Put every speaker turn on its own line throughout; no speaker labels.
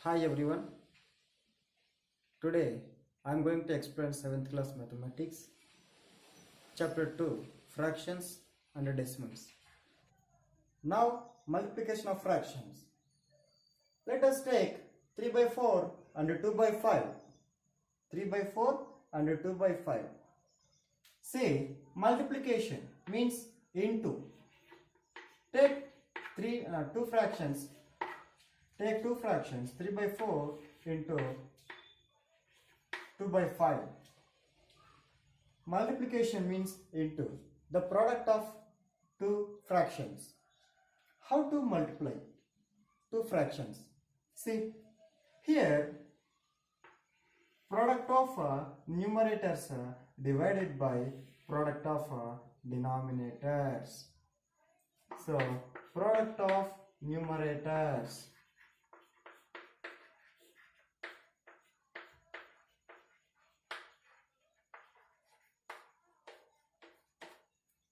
Hi everyone. Today I am going to explain 7th class mathematics chapter 2 fractions and decimals. Now multiplication of fractions. Let us take 3 by 4 and 2 by 5. 3 by 4 and 2 by 5. See, multiplication means into. Take two fractions. Take two fractions 3 by 4 into 2 by 5. Multiplication means into the product of two fractions. How to multiply two fractions? See, here product of numerators divided by product of denominators. So, product of numerators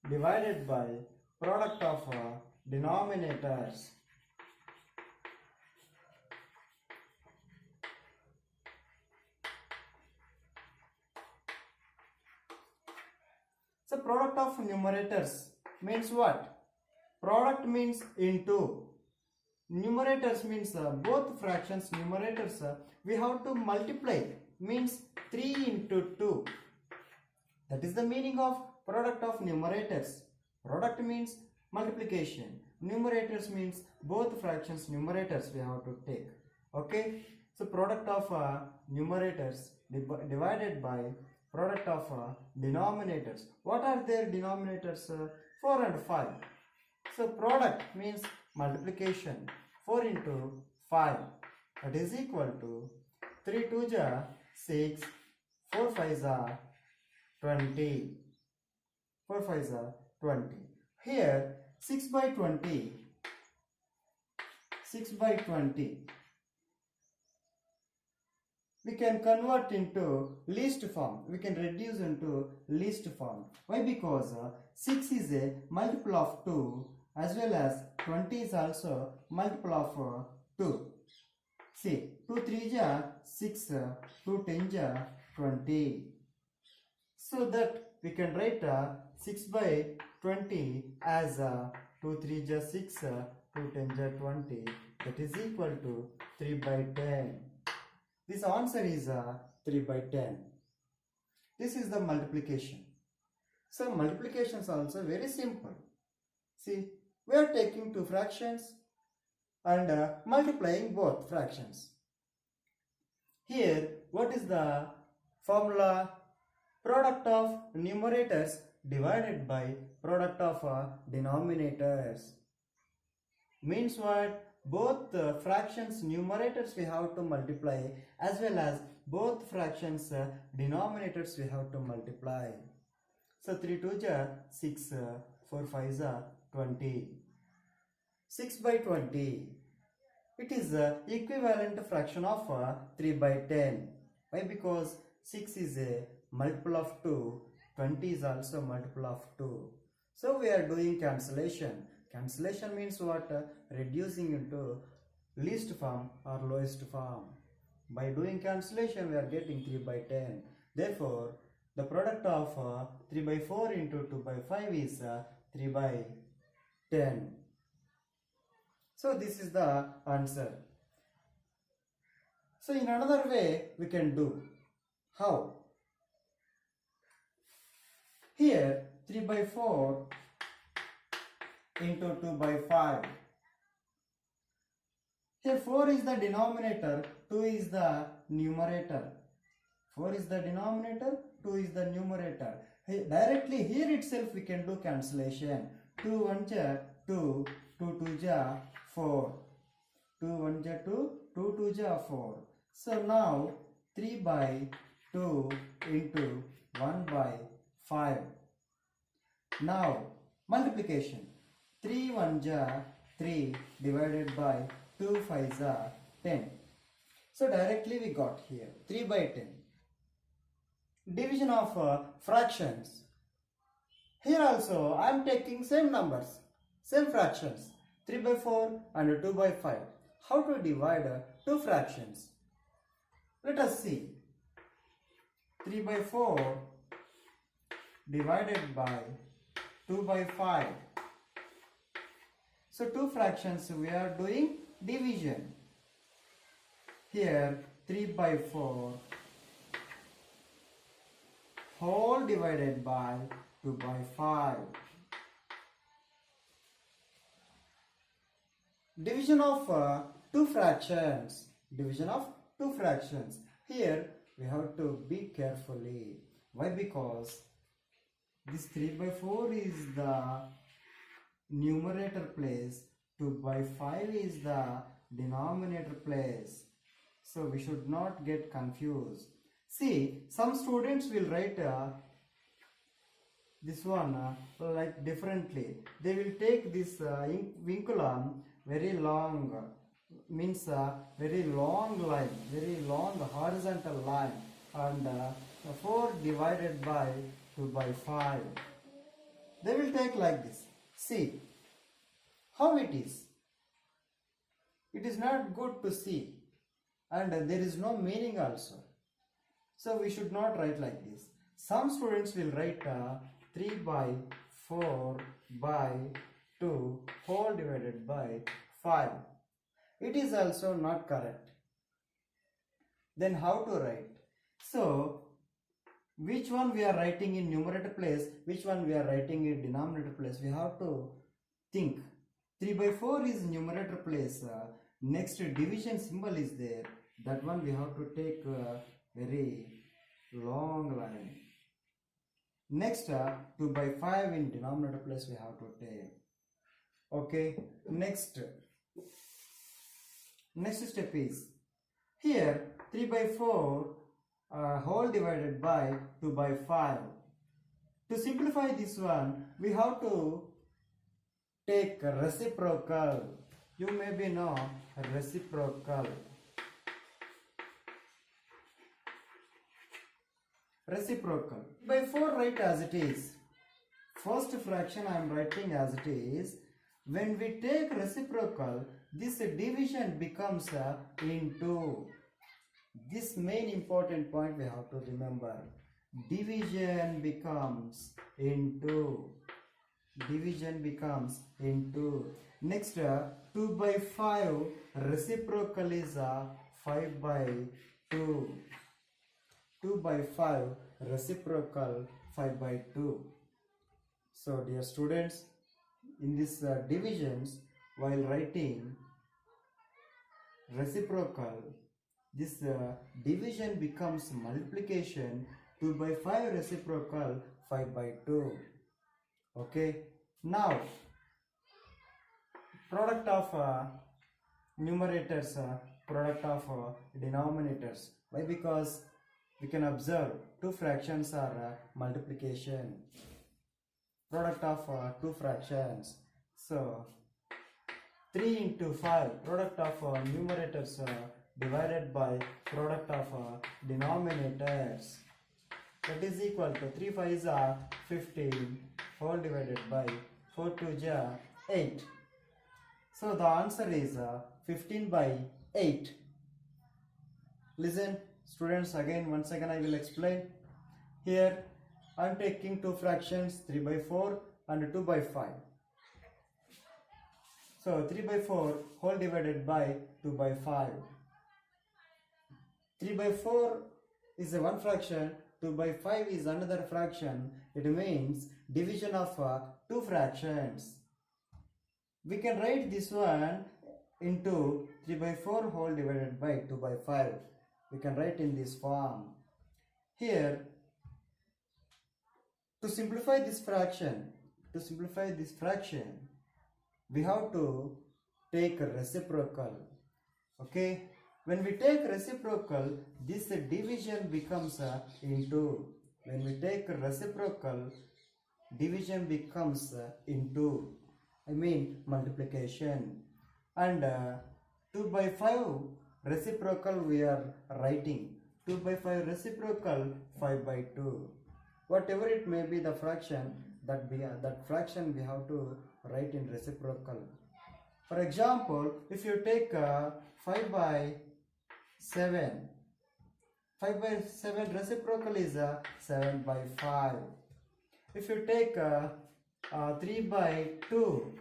divided by product of denominators. So product of numerators means what? Product means into. Numerators means both fractions numerators we have to multiply means 3 into 2. That is the meaning of product of numerators. Product means multiplication. Numerators means both fractions numerators we have to take. Okay. So product of numerators divided by product of denominators. What are their denominators? 4 and 5. So product means multiplication. 4 into 5. That is equal to 3 2 ja 6. 4 5 ja 20. 4 5 are 20. Here 6 by 20. 6 by 20. We can convert into least form. We can reduce into least form. Why? Because 6 is a multiple of 2 as well as 20 is also multiple of 2. See, 2 3 ja 6, 2 10 ja 20. So that we can write 6 by 20 as 2 3 ja 6, 2 10 ja 20. That is equal to 3 by 10. This answer is 3 by 10. This is the multiplication. So multiplication is also very simple. See, we are taking two fractions and multiplying both fractions. Here, what is the formula? Product of numerators divided by product of denominators. Means what? Both fractions numerators we have to multiply as well as both fractions denominators we have to multiply. So 3 2 ja 6, 4 5 ja 20. 6 by 20. It is equivalent fraction of 3 by 10. Why? Because 6 is a multiple of 2, 20 is also multiple of 2. So we are doing cancellation. Cancellation means what? Reducing into least form or lowest form. By doing cancellation we are getting 3 by 10. Therefore, the product of 3 by 4 into 2 by 5 is 3 by 10. So this is the answer. So in another way we can do. How? Here 3 by 4 into 2 by 5. Here 4 is the denominator, 2 is the numerator. 4 is the denominator, 2 is the numerator. Directly here itself we can do cancellation. 2 1 ja 2, 2 2 ja 4. 2 1 ja 2, 2 2 ja 4. So now 3 by 2 into 1 by 5. Now multiplication. 3 1 ja 3 divided by 2 5 ja 10. So directly we got here 3 by 10. Division of fractions. Here also I am taking same numbers, same fractions. 3 by 4 and 2 by 5. how to divide two fractions. Let us see. 3 by 4 divided by 2 by 5. So two fractions we are doing division. Here 3 by 4 whole divided by 2 by 5. Division of two fractions. Division of two fractions. Here we have to be carefully. Why? Because this 3 by 4 is the numerator place, 2 by 5 is the denominator place. So we should not get confused. See, some students will write this one like differently. They will take this vinculum very long, means very long line, very long horizontal line, and 4 divided by 2 by 5. They will take like this. See how it is. It is not good to see, and there is no meaning also. So we should not write like this. Some students will write 3 by 4 by 2 whole divided by 5. It is also not correct. Then how to write? So which one we are writing in numerator place, which one we are writing in denominator place, we have to think. 3 by 4 is numerator place. Next division symbol is there. That one we have to take very long line. Next 2 by 5 in denominator place we have to take. Okay, next step is here 3 by 4 whole divided by 2 by 5. To simplify this one, we have to take reciprocal. You maybe know reciprocal. Reciprocal. By 4 write as it is. First fraction I am writing as it is. When we take reciprocal, this division becomes into. This main important point we have to remember. Division becomes into. Division becomes into. Next 2 by 5 reciprocal is 5 by 2. 2 by 5 reciprocal 5 by 2. So dear students, in this divisions, while writing reciprocal, this division becomes multiplication. 2 by 5 reciprocal 5 by 2. Okay, now product of numerators, product of denominators. Why? Because we can observe two fractions are multiplication. Product of two fractions. So 3 into 5, product of numerators divided by product of denominators. That is equal to 3 5s are 15 whole divided by 4 2s are 8. So the answer is 15 by 8. Listen students, once again I will explain. Here I am taking two fractions, 3 by 4 and 2 by 5. So 3 by 4 whole divided by 2 by 5. 3 by 4 is a one fraction, 2 by 5 is another fraction. It means division of two fractions. We can write this one into 3 by 4 whole divided by 2 by 5. We can write in this form. Here, to simplify this fraction, we have to take a reciprocal. Okay, when we take reciprocal, this division becomes into. When we take reciprocal, division becomes into. I mean multiplication. And 2 by 5 reciprocal we are writing. 2 by 5 reciprocal 5 by 2. Whatever it may be the fraction, that fraction we have to write in reciprocal. For example, if you take 5 by 7, 5 by 7 reciprocal is 7 by 5. If you take 3 by 2,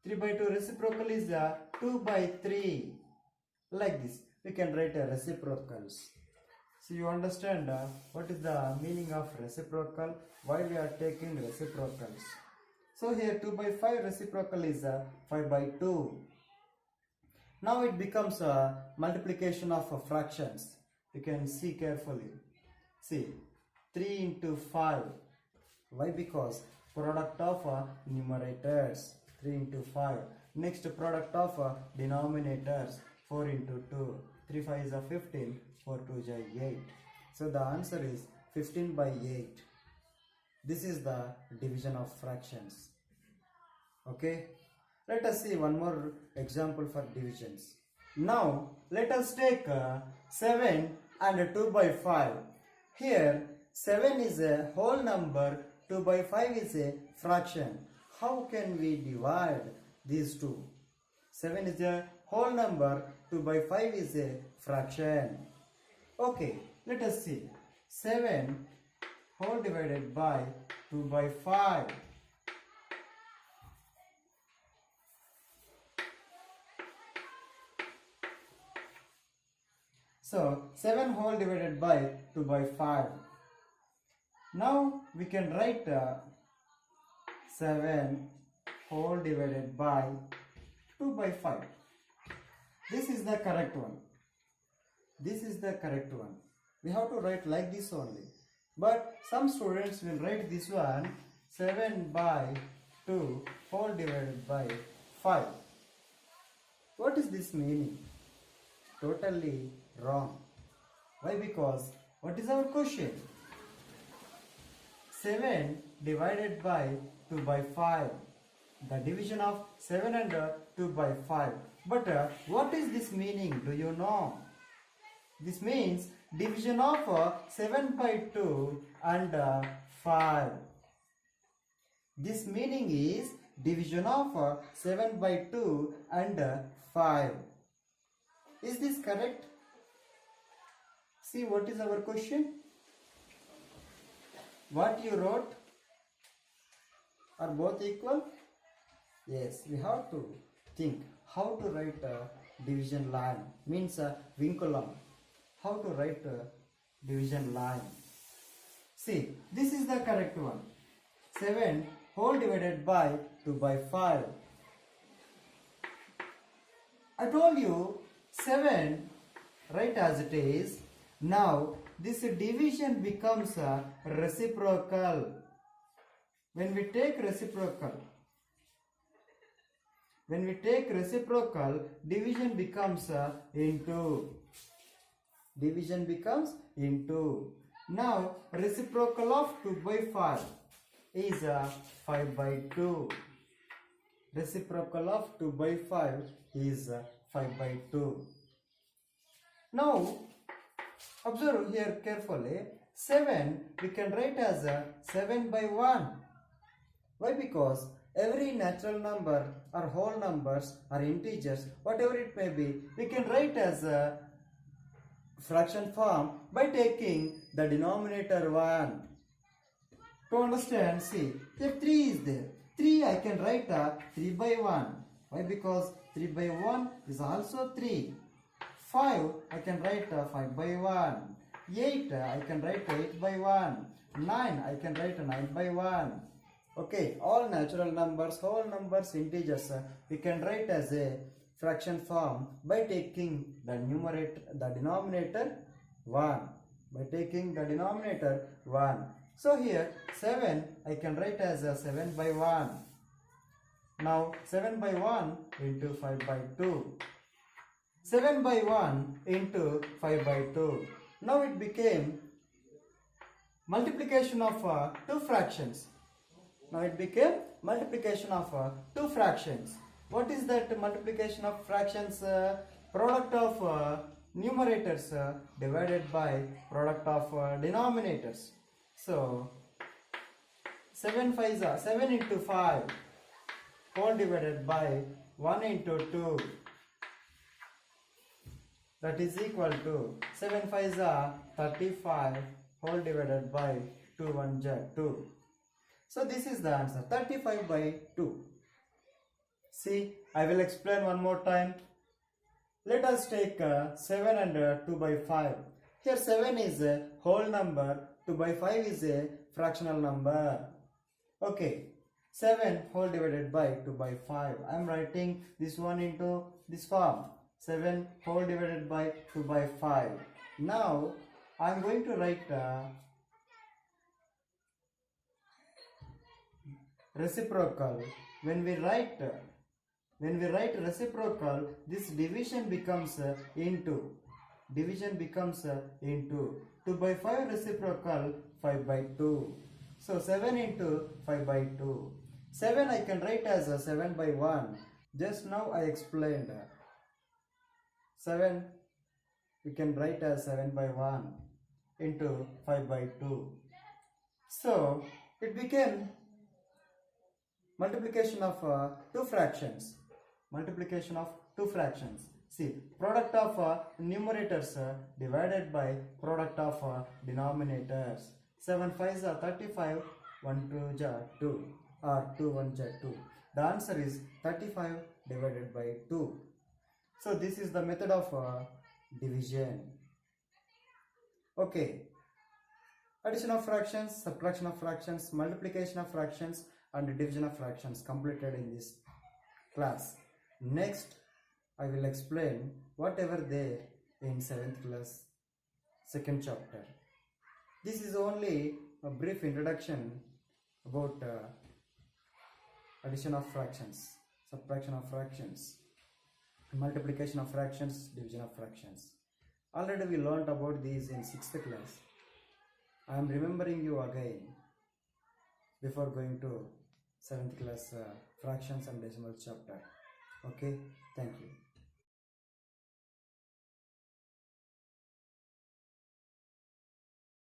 3 by 2 reciprocal is 2 by 3. Like this, we can write a reciprocals. So you understand what is the meaning of reciprocal, why we are taking reciprocals. So here 2 by 5 reciprocal is 5 by 2. Now it becomes a multiplication of fractions. You can see carefully. See, 3 into 5. Why? Because product of numerators, 3 into 5. Next product of denominators, 4 into 2. 3 5 is 15, 4 2 is 8. So the answer is 15 by 8. This is the division of fractions. Okay. Let us see one more example for divisions. Now let us take 7 and 2 by 5. Here 7 is a whole number, 2 by 5 is a fraction. How can we divide these two? 7 is a whole number, 2 by 5 is a fraction. Okay, let us see. 7 whole divided by 2 by 5. So 7 whole divided by 2 by 5. Now we can write 7 whole divided by 2 by 5. This is the correct one. This is the correct one. We have to write like this only. But some students will write this one 7 by 2 whole divided by 5. What is this meaning? Totally wrong. Why? Because what is our question? 7 divided by 2 by 5. The division of 7 and 2 by 5. But what is this meaning? Do you know? This means division of 7 by 2 and 5. This meaning is division of 7 by 2 and 5. Is this correct? See what is our question? What you wrote? Are both equal? Yes, we have to think how to write a division line. Means a vinculum. How to write a division line. See, this is the correct one. 7 whole divided by 2 by 5. I told you 7 write as it is. Now this division becomes a reciprocal. When we take reciprocal, division becomes into. Division becomes into. Now reciprocal of 2 by 5 is 5 by 2. Reciprocal of 2 by 5 is 5 by 2. Now observe here carefully. 7 we can write as 7 by 1. Why? Because every natural number or whole numbers or integers, whatever it may be, we can write as a fraction form by taking the denominator 1. To understand, see, if 3 is there, 3 I can write 3 by 1. Why? Because 3 by 1 is also 3. 5 I can write 5 by 1. 8 I can write 8 by 1. 9 I can write 9 by 1. Okay, all natural numbers, whole numbers, integers, we can write as a fraction form by taking the denominator 1. By taking the denominator 1. So here 7 I can write as a 7 by 1. Now 7 by 1 into 5 by 2. 7 by 1 into 5 by 2. Now it became multiplication of two fractions. Now it became multiplication of two fractions. What is that multiplication of fractions? Product of numerators divided by product of denominators. So 7 into 5 whole divided by 1 into 2, that is equal to 7 5s are 35 whole divided by 2 1 jar 2. So this is the answer, 35 by 2. See, I will explain one more time. Let us take 7 and 2 by 5. Here 7 is a whole number, 2 by 5 is a fractional number. Okay, 7 whole divided by 2 by 5. I am writing this one into this form. 7 whole divided by 2 by 5. Now I am going to write reciprocal. When we write reciprocal, this division becomes into. Division becomes into. 2 by 5 reciprocal, 5 by 2. So 7 into 5 by 2. 7 I can write as 7 by 1. Just now I explained. 7 we can write as 7 by 1 into 5 by 2. So it became multiplication of two fractions. Multiplication of two fractions. See, product of numerators divided by product of denominators. 7 5s are 35, 1 2 jar 2, or 2 1 jar 2. The answer is 35 divided by 2. So this is the method of division. Okay. Addition of fractions, subtraction of fractions, multiplication of fractions and division of fractions completed in this class. Next, I will explain whatever there in 7th class, second chapter. This is only a brief introduction about addition of fractions, subtraction of fractions, multiplication of fractions, division of fractions. Already we learnt about these in 6th class. I am remembering you again before going to 7th class fractions and decimals chapter. Okay, thank you.